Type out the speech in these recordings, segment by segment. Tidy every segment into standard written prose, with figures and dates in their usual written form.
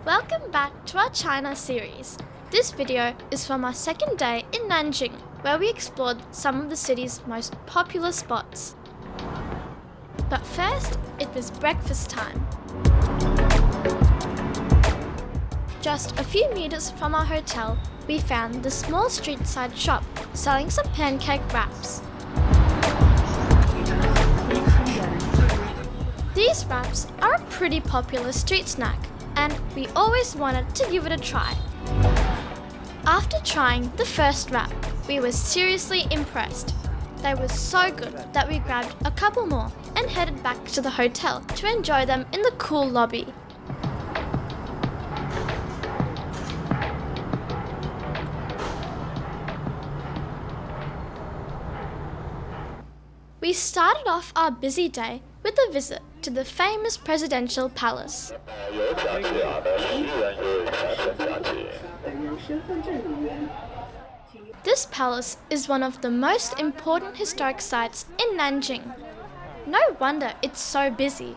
Welcome back to our China series. This video is from our second day in Nanjing, where we explored some of the city's most popular spots. But first, it was breakfast time. Just a few meters from our hotel, we found the small street-side shop selling some pancake wraps. These wraps are a pretty popular street snack, and we always wanted to give it a try. After trying the first wrap, we were seriously impressed. They were so good that we grabbed a couple more and headed back to the hotel to enjoy them in the cool lobby. We started off our busy day with a visit to the famous presidential palace. This palace is one of the most important historic sites in Nanjing. No wonder it's so busy.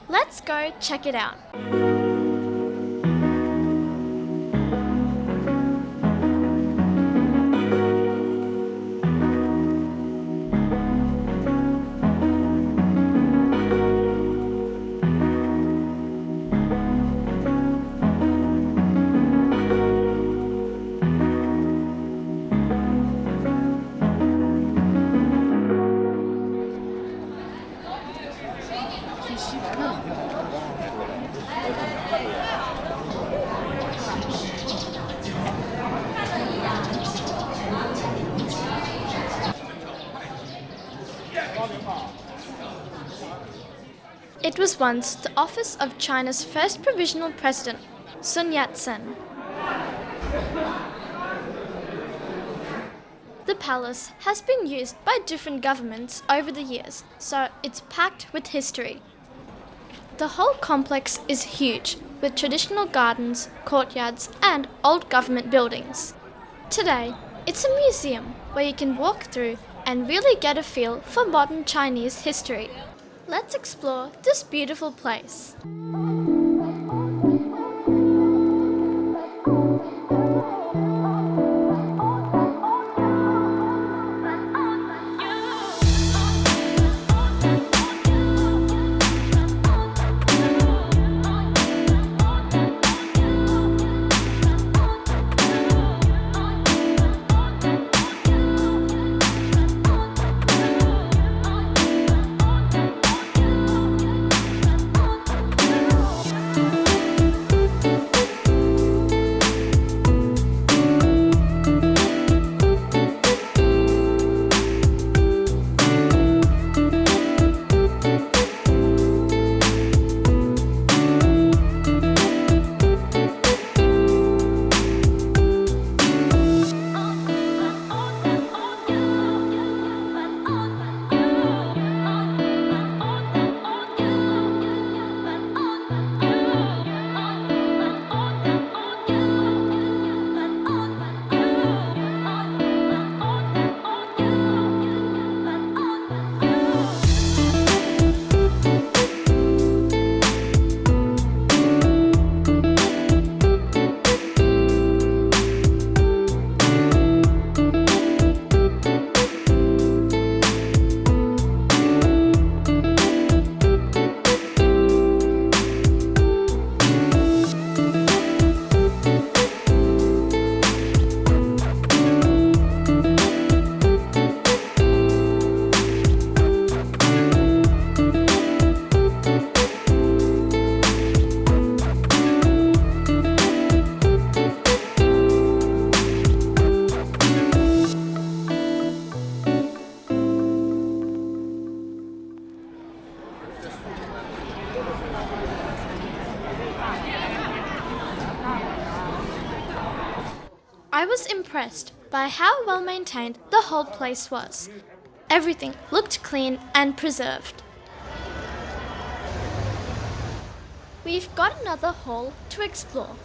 Let's go check it out. It was once the office of China's first provisional president, Sun Yat-sen. The palace has been used by different governments over the years, so it's packed with history. The whole complex is huge, with traditional gardens, courtyards, and old government buildings. Today, it's a museum where you can walk through and really get a feel for modern Chinese history. Let's explore this beautiful place. I was impressed by how well maintained the whole place was. Everything looked clean and preserved. We've got another hall to explore.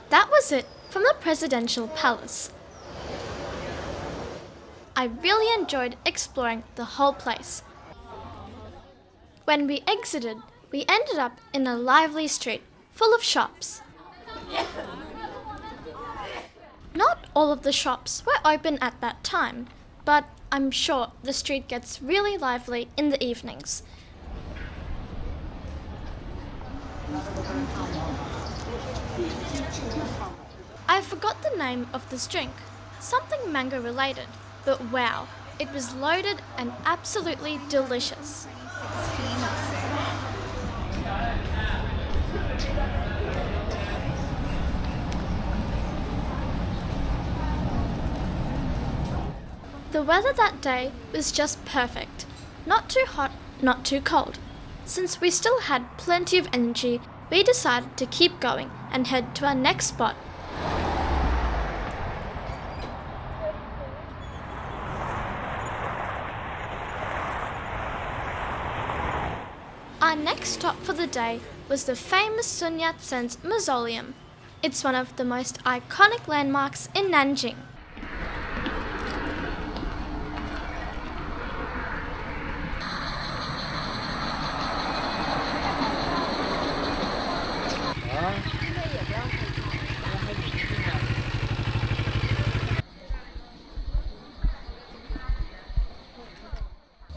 That was it from the presidential palace. I really enjoyed exploring the whole place. When we exited, we ended up in a lively street full of shops. Not all of the shops were open at that time, but I'm sure the street gets really lively in the evenings. I forgot the name of this drink, something mango related, but wow, it was loaded and absolutely delicious. The weather that day was just perfect. Not too hot, not too cold. Since we still had plenty of energy, we decided to keep going and head to our next spot. Our next stop for the day was the famous Sun Yat-sen Mausoleum. It's one of the most iconic landmarks in Nanjing.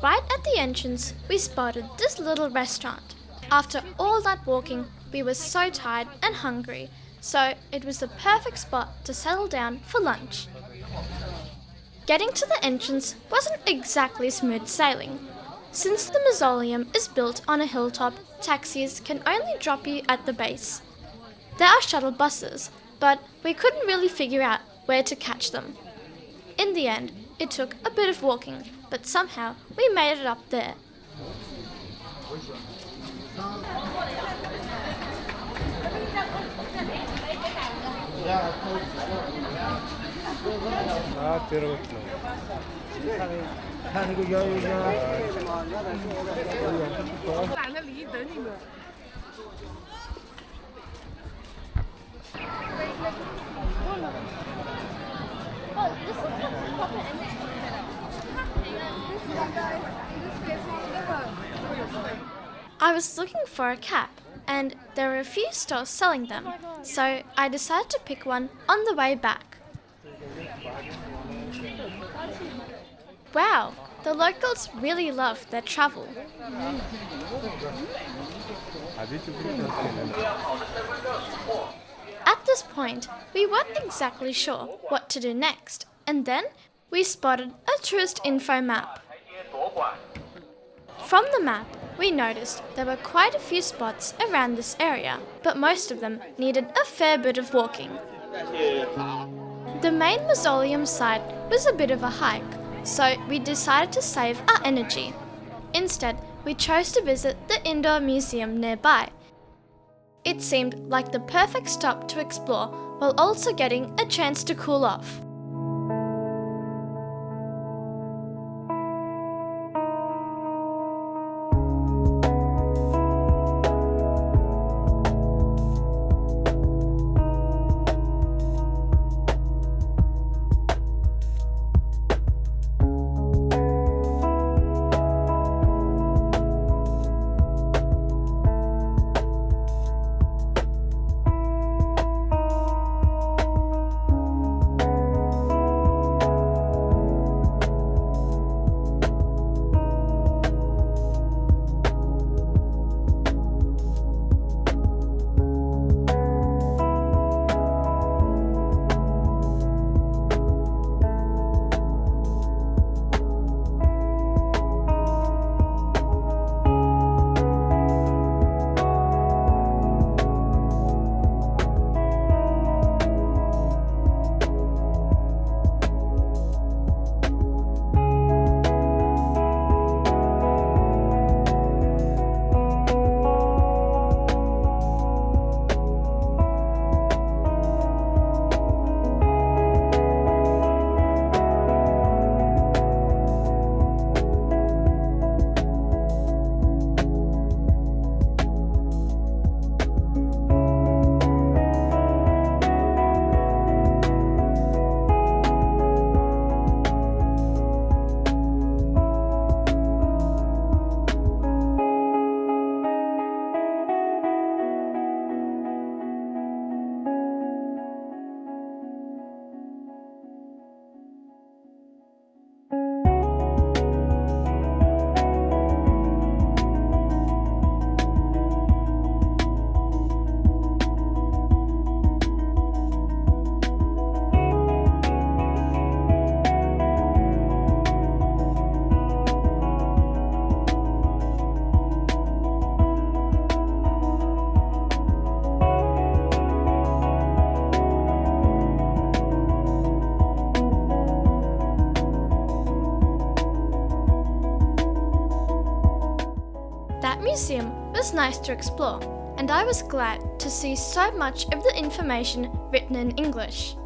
Right at the entrance, we spotted this little restaurant. After all that walking, we were so tired and hungry, so it was the perfect spot to settle down for lunch. Getting to the entrance wasn't exactly smooth sailing. Since the mausoleum is built on a hilltop, taxis can only drop you at the base. There are shuttle buses, but we couldn't really figure out where to catch them. In the end, it took a bit of walking, but somehow we made it up there. I was looking for a cap, and there were a few stores selling them, so I decided to pick one on the way back. Wow, the locals really love their travel. At this point, we weren't exactly sure what to do next, and then we spotted a tourist info map. From the map, we noticed there were quite a few spots around this area, but most of them needed a fair bit of walking. The main mausoleum site was a bit of a hike, so we decided to save our energy. Instead, we chose to visit the indoor museum nearby. It seemed like the perfect stop to explore while also getting a chance to cool off. That museum was nice to explore, and I was glad to see so much of the information written in English.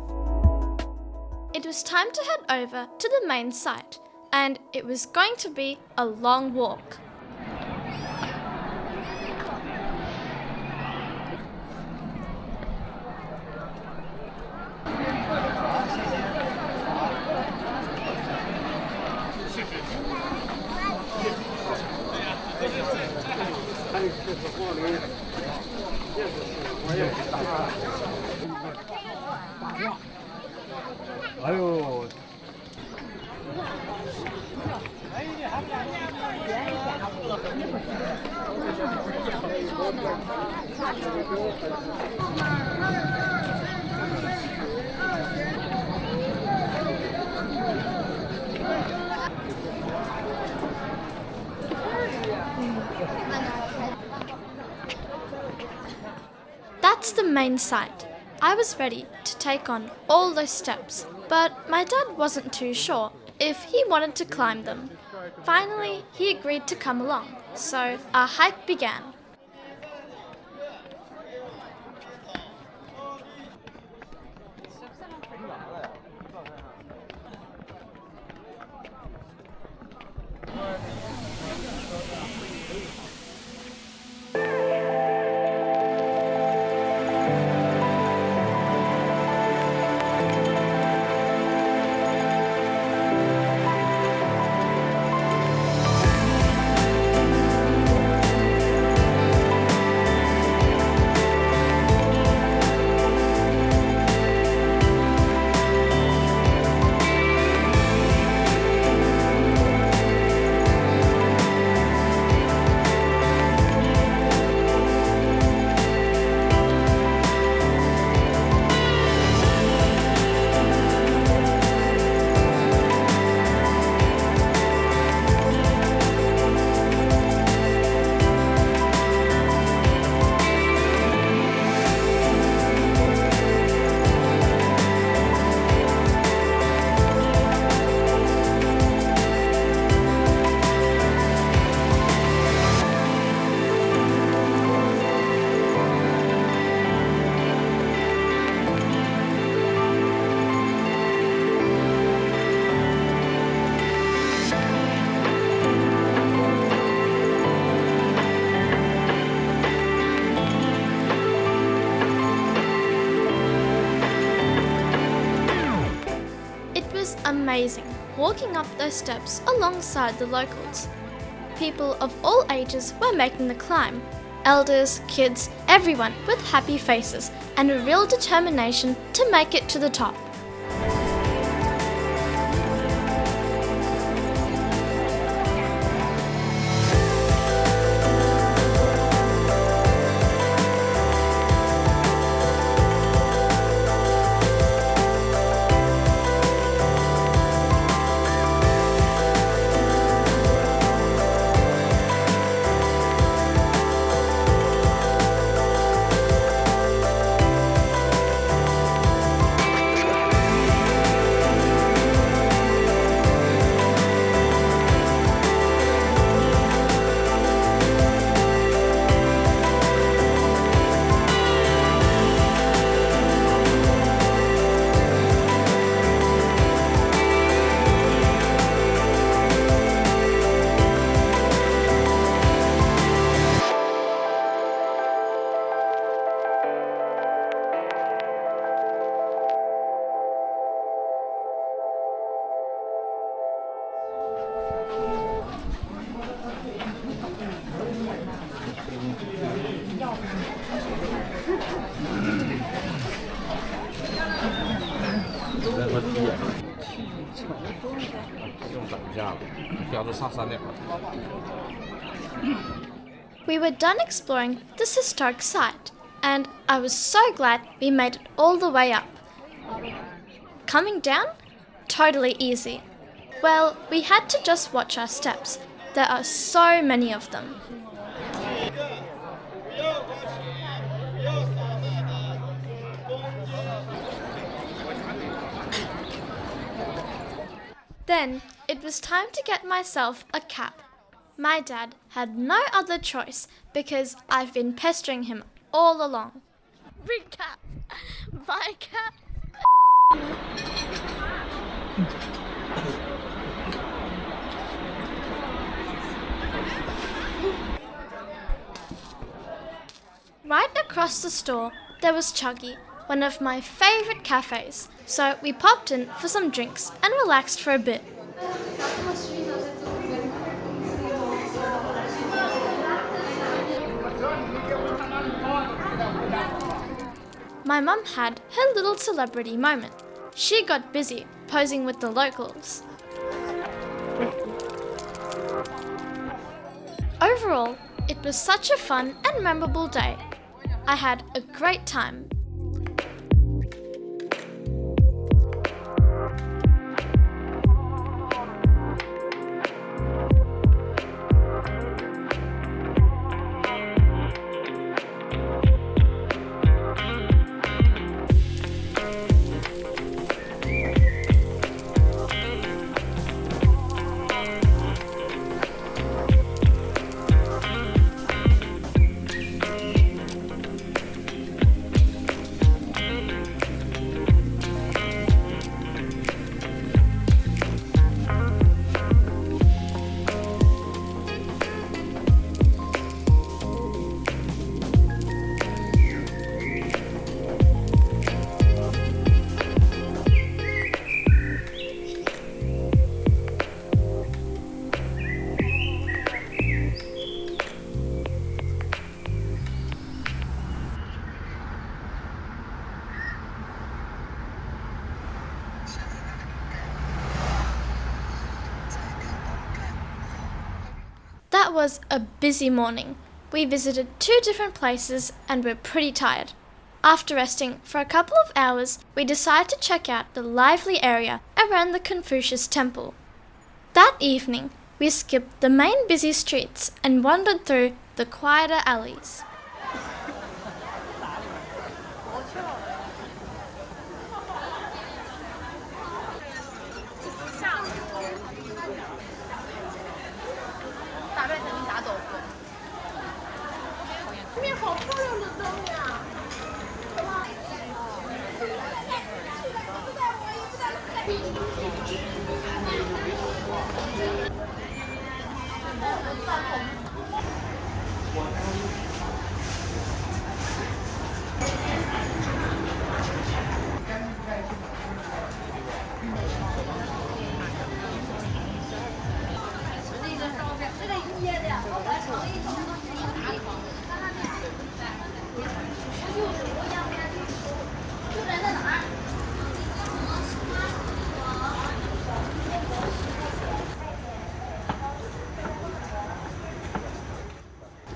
It was time to head over to the main site, and it was going to be a long walk. That's the main site. I was ready to take on all those steps, but my dad wasn't too sure if he wanted to climb them. Finally, he agreed to come along, so our hike began. It was amazing walking up those steps alongside the locals. People of all ages were making the climb. Elders, kids, everyone with happy faces and a real determination to make it to the top. We were done exploring this historic site, and I was so glad we made it all the way up. Coming down? Totally easy. Well, we had to just watch our steps. There are so many of them. Then it was time to get myself a cap. My dad had no other choice because I've been pestering him all along. Big cap! My cap! Right across the store, there was Chuggy, one of my favourite cafes, so we popped in for some drinks and relaxed for a bit. My mum had her little celebrity moment. She got busy posing with the locals. Overall, it was such a fun and memorable day. I had a great time. That was a busy morning. We visited 2 different places and were pretty tired. After resting for a couple of hours, we decided to check out the lively area around the Confucius Temple. That evening, we skipped the main busy streets and wandered through the quieter alleys.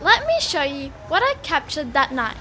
Let me show you what I captured that night.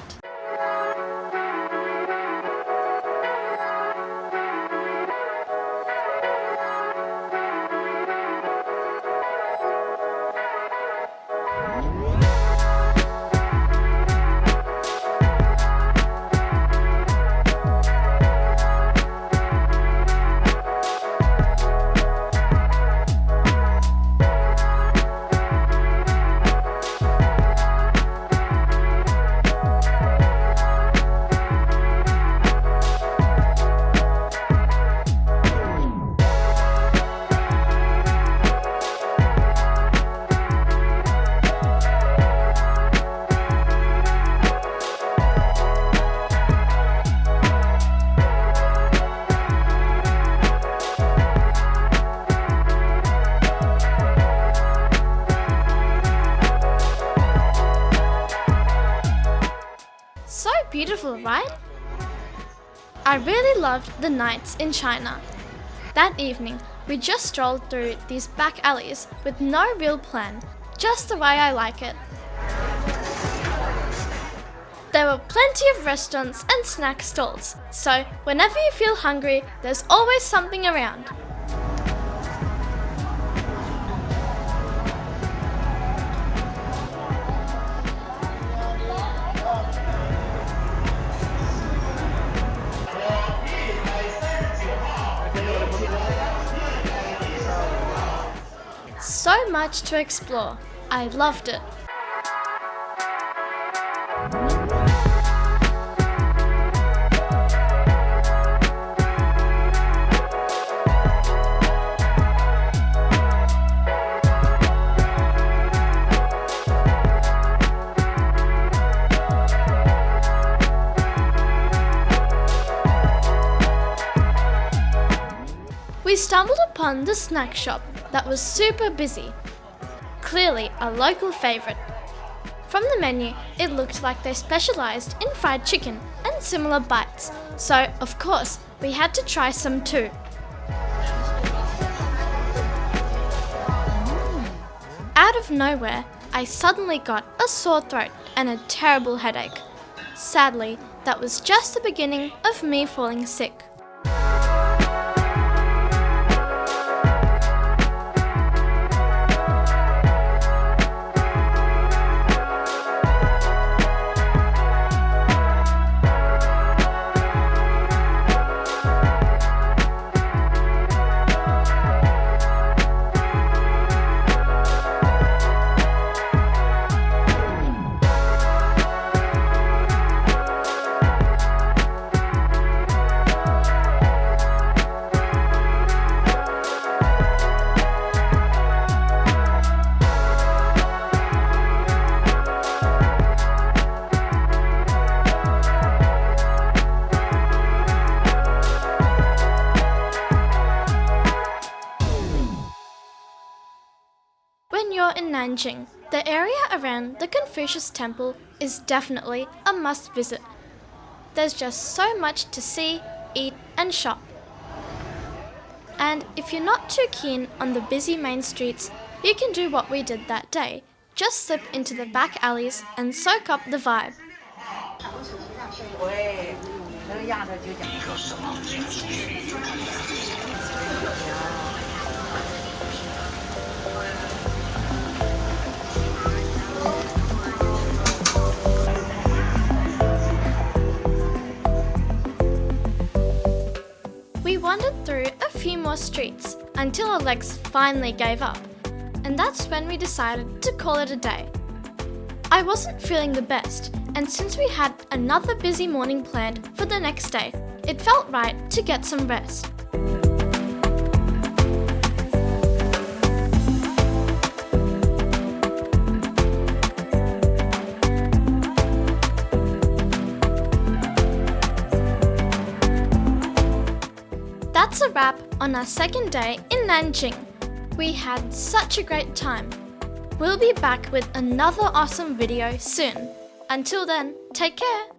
So beautiful, right? I really loved the nights in China. That evening, we just strolled through these back alleys with no real plan, just the way I like it. There were plenty of restaurants and snack stalls, so whenever you feel hungry, there's always something around. So much to explore. I loved it. We stumbled upon the snack shop that was super busy. Clearly a local favourite. From the menu, it looked like they specialised in fried chicken and similar bites, so of course we had to try some too. Out of nowhere, I suddenly got a sore throat and a terrible headache. Sadly, that was just the beginning of me falling sick. When you're in Nanjing, the area around the Confucius Temple is definitely a must visit. There's just so much to see, eat and shop. And if you're not too keen on the busy main streets, you can do what we did that day. Just slip into the back alleys and soak up the vibe. We wandered through a few more streets until our legs finally gave up, and that's when we decided to call it a day. I wasn't feeling the best, and since we had another busy morning planned for the next day, it felt right to get some rest. That's a wrap on our second day in Nanjing. We had such a great time. We'll be back with another awesome video soon. Until then, take care!